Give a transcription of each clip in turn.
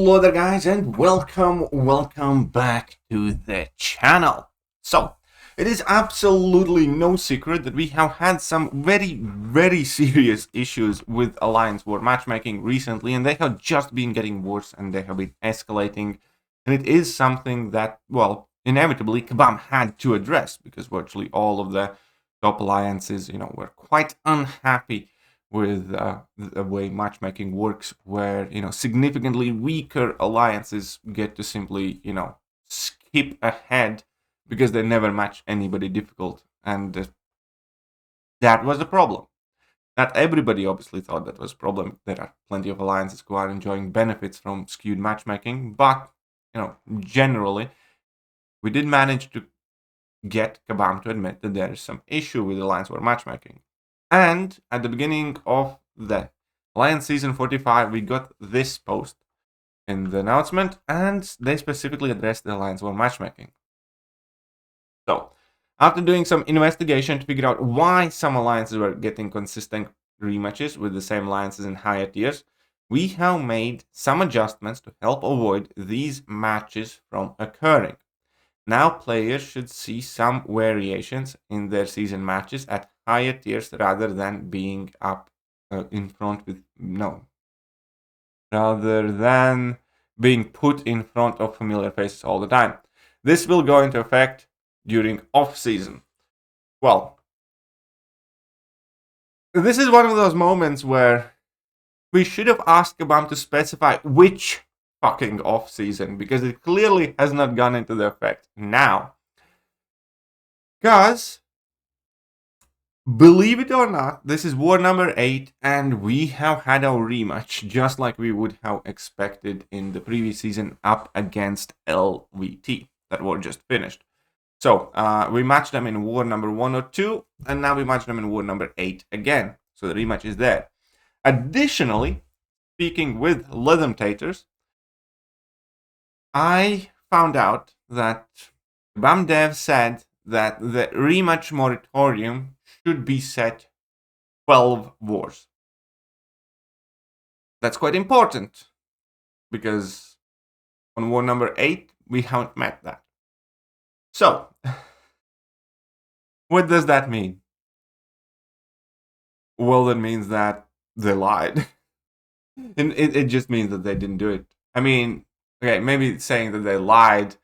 Hello there guys, and welcome back to the channel. So, it is absolutely no secret that we have had some very serious issues with Alliance War matchmaking recently, and they have just been getting worse and they have been escalating. And it is something that, well, inevitably Kabam had to address, because virtually all of the top alliances, were quite unhappy with the way matchmaking works, where significantly weaker alliances get to simply skip ahead because they never match anybody difficult, and that was the problem. Not everybody obviously thought that was a problem. There are plenty of alliances who are enjoying benefits from skewed matchmaking, but generally we did manage to get Kabam to admit that there is some issue with alliance war matchmaking. And at the beginning of the Alliance Season 45, we got this post in the announcement, and they specifically addressed the Alliance War matchmaking. So, after doing some investigation to figure out why some alliances were getting consistent rematches with the same alliances in higher tiers, we have made some adjustments to help avoid these matches from occurring. Now players should see some variations in their season matches at higher tiers rather than being up in front with rather than being put in front of familiar faces all the time. This will go into effect during off-season. Well, this is one of those moments where we should have asked Kabam to specify which fucking off-season, because it clearly has not gone into the effect now. Because, believe it or not, this is war number 8, and we have had our rematch, just like we would have expected in the previous season up against LVT, that war just finished. So, we matched them in war number 1 or 2, and now we matched them in war number 8 again. So the rematch is there. Additionally, speaking with Lithium Taters, I found out that BAMDev said that the rematch moratorium should be set 12 wars. That's quite important, because on war number 8, we haven't met that. So, what does that mean? Well, that means that they lied. And it just means that they didn't do it. I mean, okay, maybe saying that they lied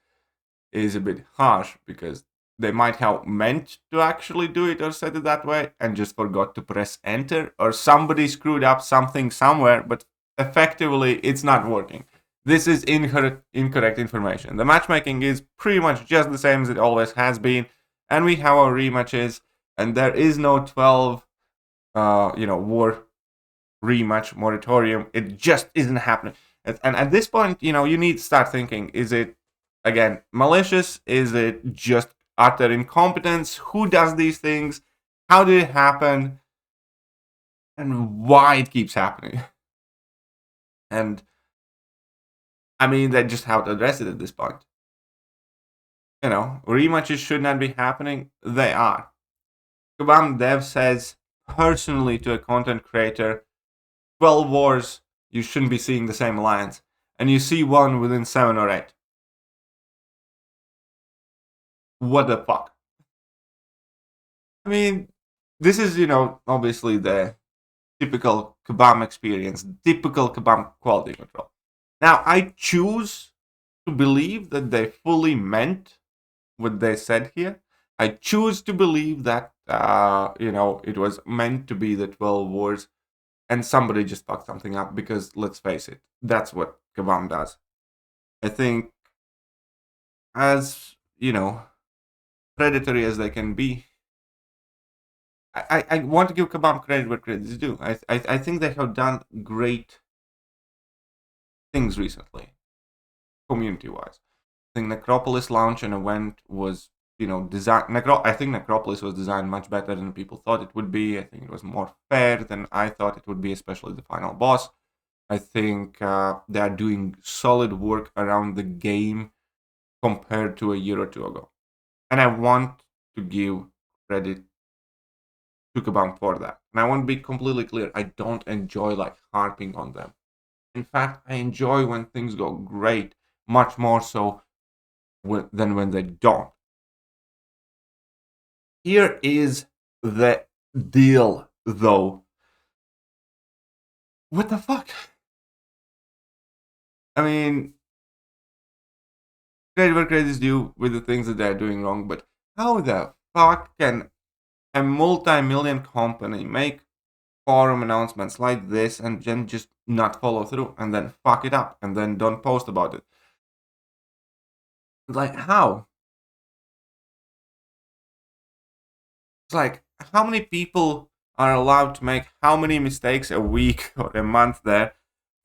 is a bit harsh, because they might have meant to actually do it or said it that way and just forgot to press enter, or somebody screwed up something somewhere, but effectively it's not working. This is incorrect information. The matchmaking is pretty much just the same as it always has been, and we have our rematches, and there is no 12 war rematch moratorium. It just isn't happening. And at this point, you need to start thinking, is it, again, malicious? Is it just utter incompetence? Who does these things? How did it happen? And why it keeps happening? And, I mean, they just have to address it at this point. Rematches should not be happening. They are. Kabam Dev says personally to a content creator, 12 wars, you shouldn't be seeing the same alliance. And you see one within 7 or 8. What the fuck? I mean, this is, obviously the typical Kabam experience, typical Kabam quality control. Now, I choose to believe that they fully meant what they said here. I choose to believe that, it was meant to be the 12 wars, and somebody just fucked something up, because, let's face it, that's what Kabam does. I think, as, predatory as they can be, I want to give Kabam credit where credit is due. I think they have done great things recently, community-wise. I think Necropolis launch and event was, designed. I think Necropolis was designed much better than people thought it would be. I think it was more fair than I thought it would be, especially the final boss. I think they are doing solid work around the game compared to a year or two ago. And I want to give credit to Kabam for that. And I want to be completely clear, I don't enjoy harping on them. In fact, I enjoy when things go great, much more so than when they don't. Here is the deal, though. What the fuck? I mean, credit where credit is due with the things that they're doing wrong, but how the fuck can a multi-million company make forum announcements like this and then just not follow through and then fuck it up and then don't post about it? Like, how? It's like, how many people are allowed to make how many mistakes a week or a month there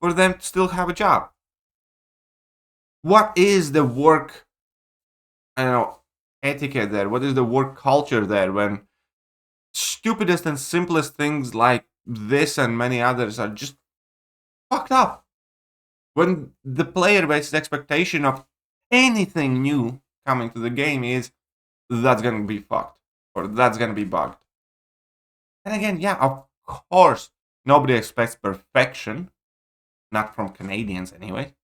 for them to still have a job? What is the work, I don't know, etiquette there? What is the work culture there when stupidest and simplest things like this and many others are just fucked up? When the player base's expectation of anything new coming to the game is that's gonna be fucked or that's gonna be bugged. And again, yeah, of course, nobody expects perfection, not from Canadians anyway.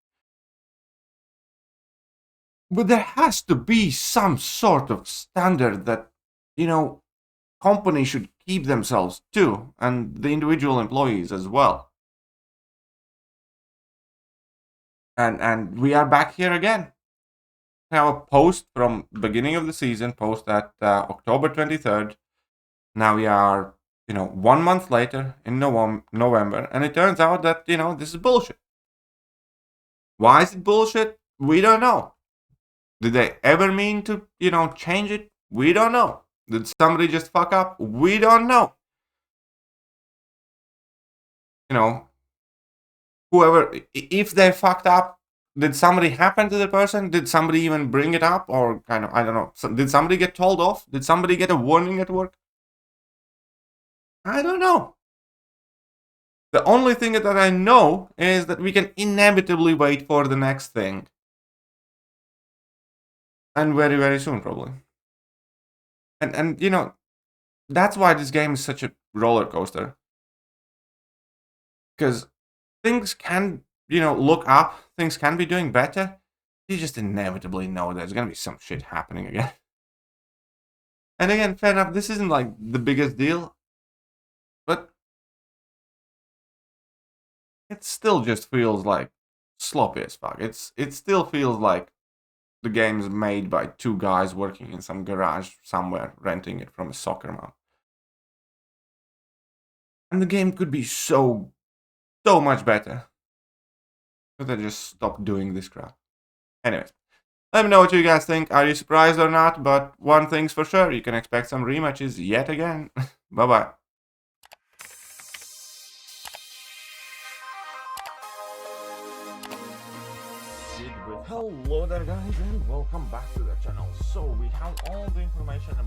But there has to be some sort of standard that, companies should keep themselves to, and the individual employees as well. And we are back here again. We have a post from beginning of the season, post at October 23rd. Now we are, 1 month later in November, and it turns out that, this is bullshit. Why is it bullshit? We don't know. Did they ever mean to, change it? We don't know. Did somebody just fuck up? We don't know. Whoever, if they fucked up, did somebody happen to the person? Did somebody even bring it up? Or kind of, I don't know. Did somebody get told off? Did somebody get a warning at work? I don't know. The only thing that I know is that we can inevitably wait for the next thing. And very, very soon, probably. And that's why this game is such a roller coaster. Because things can, look up. Things can be doing better. You just inevitably know there's going to be some shit happening again. And again, fair enough, this isn't like the biggest deal. But it still just feels like sloppy as fuck. It still feels like the game's made by two guys working in some garage somewhere, renting it from a soccer mom. And the game could be so much better. But I just stopped doing this crap. Anyways, let me know what you guys think. Are you surprised or not? But one thing's for sure, you can expect some rematches yet again. Bye-bye. Hello there guys and welcome back to the channel. So we have all the information about